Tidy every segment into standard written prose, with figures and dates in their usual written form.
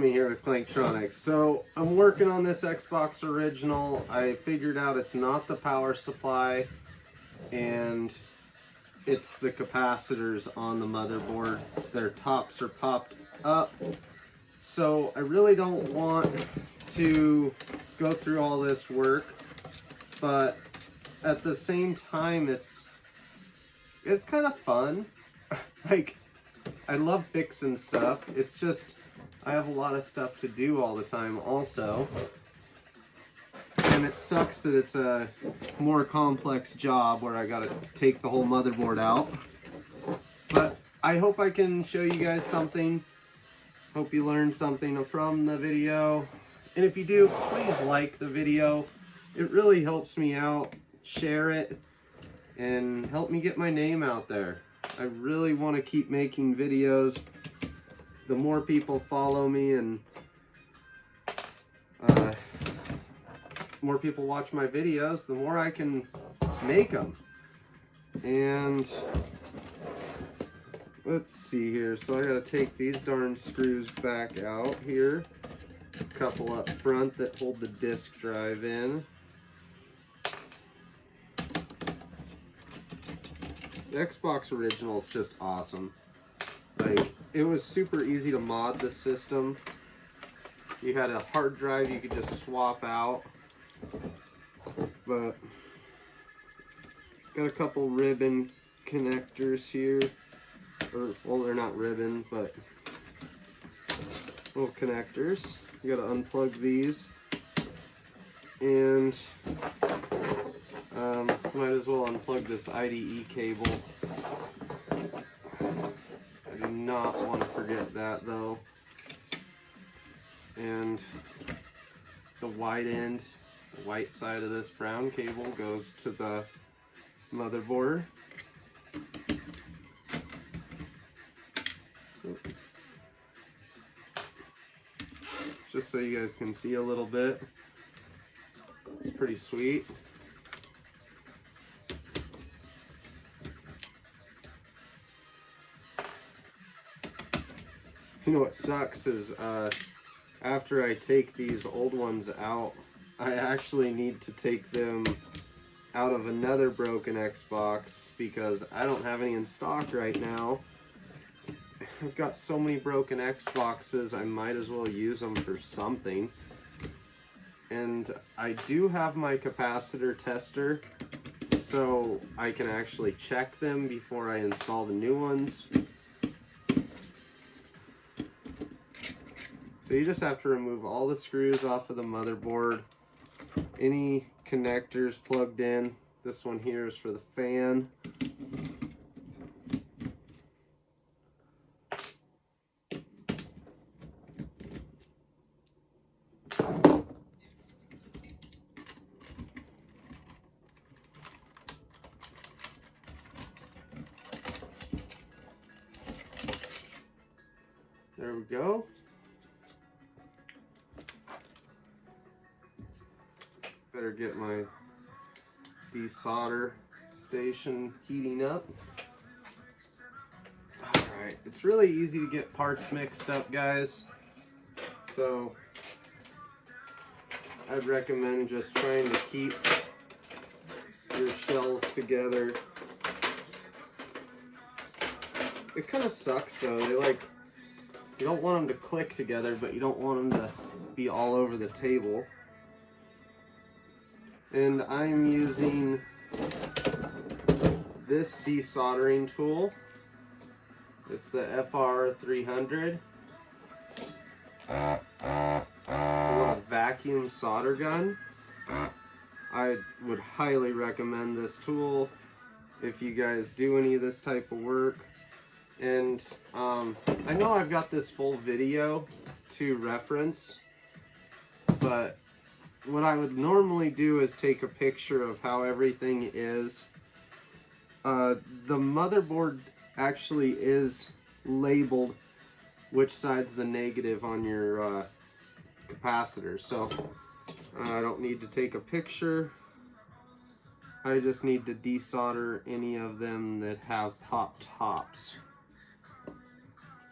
Me here with Clanktronics. So I'm working on this Xbox original. I figured out it's not the power supply and it's the capacitors on the motherboard. Their tops are popped up. So I really don't want to go through all this work, but at the same time it's kind of fun. Like, I love fixing stuff. It's just I have a lot of stuff to do all the time also. And it sucks that it's a more complex job where I gotta take the whole motherboard out. But I hope I can show you guys something. Hope you learned something from the video. And if you do, please like the video. It really helps me out. Share it and help me get my name out there. I really want to keep making videos. The more people follow me and more people watch my videos, the more I can make them. And let's see here. So I gotta take these darn screws back out here. There's a couple up front that hold the disk drive in. The Xbox original is just awesome. Like, it was super easy to mod the system. You had a hard drive you could just swap out. But got a couple ribbon connectors here. Or, well, they're not ribbon, but little connectors. You gotta unplug these. And might as well unplug this IDE cable. I do not want to forget that though. And the white end, the white side of this brown cable goes to the motherboard. Just so you guys can see a little bit. It's pretty sweet. You know what sucks is after I take these old ones out, I actually need to take them out of another broken Xbox because I don't have any in stock right now. I've got so many broken Xboxes, I might as well use them for something. And I do have my capacitor tester, so I can actually check them before I install the new ones. So you just have to remove all the screws off of the motherboard, any connectors plugged in. This one here is for the fan. There we go. Better get my desolder station heating up. Alright, it's really easy to get parts mixed up, guys. So I'd recommend just trying to keep your shells together. It kind of sucks though. You don't want them to click together, but you don't want them to be all over the table. And I'm using this desoldering tool. It's the FR300. It's a little vacuum solder gun. I would highly recommend this tool if you guys do any of this type of work. And I know I've got this full video to reference, but what I would normally do is take a picture of how everything is. The motherboard actually is labeled which side's the negative on your capacitor, so I don't need to take a picture. I just need to desolder any of them that have pop tops.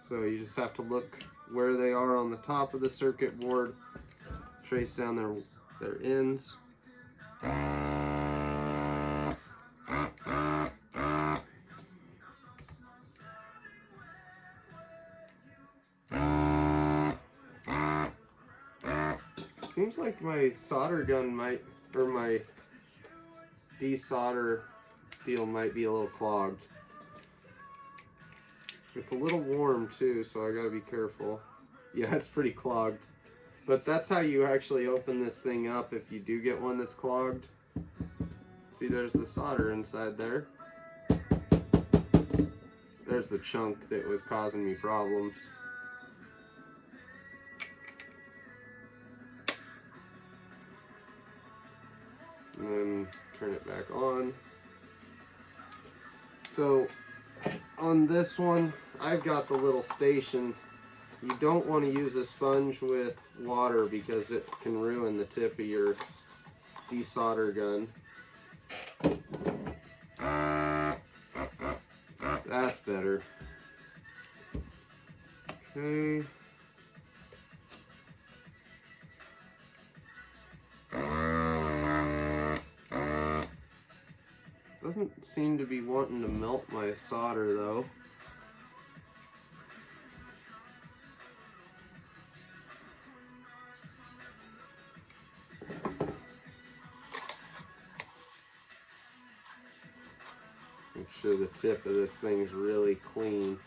So you just have to look where they are on the top of the circuit board, trace down their ends. Seems like my solder gun might, or my desolder deal might be a little clogged. It's a little warm too, so I gotta be careful. Yeah, it's pretty clogged. But that's how you actually open this thing up if you do get one that's clogged. See, there's the solder inside there. There's the chunk that was causing me problems. And then turn it back on. So on this one, I've got the little station. You don't want to use a sponge with water because it can ruin the tip of your desolder gun. That's better. Okay. Doesn't seem to be wanting to melt my solder though. Make sure the tip of this thing's really clean.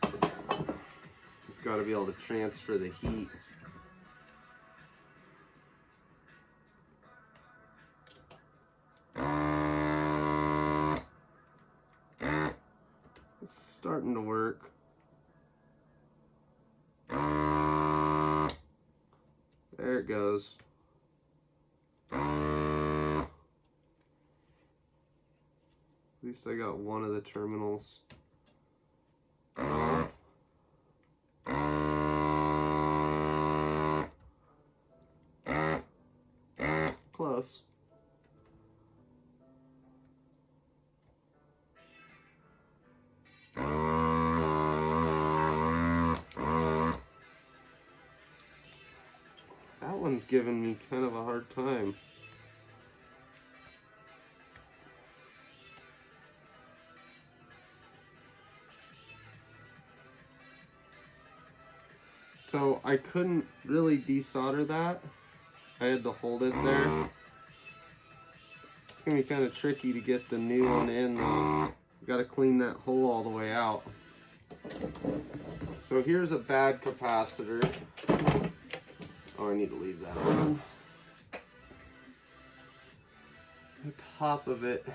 It's got to be able to transfer the heat. It's starting to work. There it goes. At least I got one of the terminals off. Close. That one's giving me kind of a hard time. So I couldn't really desolder that. I had to hold it there. It's gonna be kind of tricky to get the new one in though. Got to clean that hole all the way out. So here's a bad capacitor. Oh, I need to leave that on. The top of it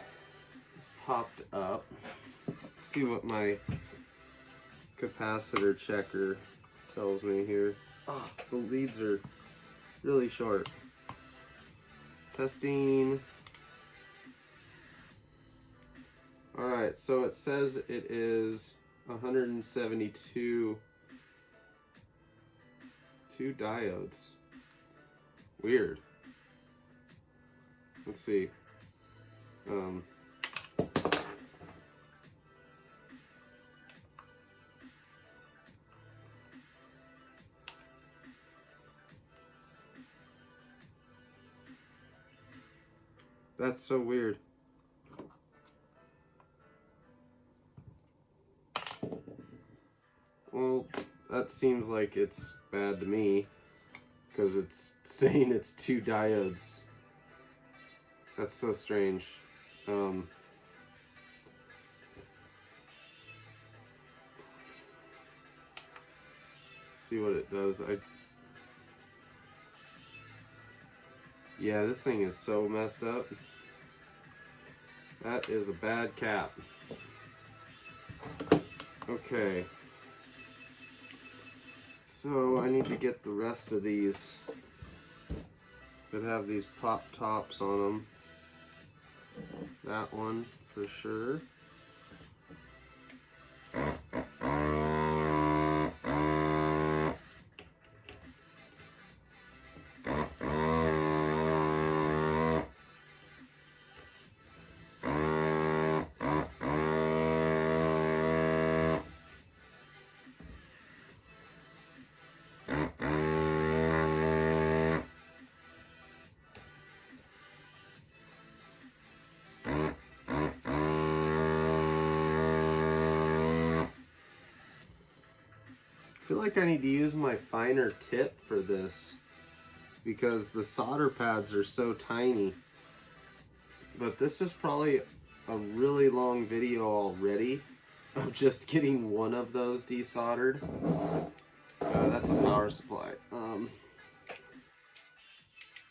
is popped up. Let's see what my capacitor checker tells me here. Oh, the leads are really short. Testing. Alright, so it says it is 172. 2 diodes. Weird. Let's see. That's so weird. Well, that seems like it's bad to me because it's saying it's 2 diodes. That's so strange. See what it does. Yeah, this thing is so messed up. That is a bad cap. Okay. So I need to get the rest of these that have these pop tops on them. That one for sure. feel like I need to use my finer tip for this because the solder pads are so tiny. But this is probably a really long video already of just getting one of those desoldered. That's a power supply.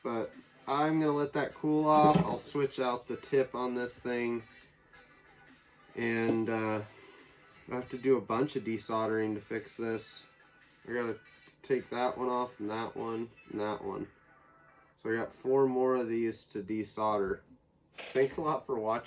But I'm gonna let that cool off. I'll switch out the tip on this thing, and I have to do a bunch of desoldering to fix this. I gotta take that one off, and that one, and that one. So I got 4 more of these to desolder. Thanks a lot for watching.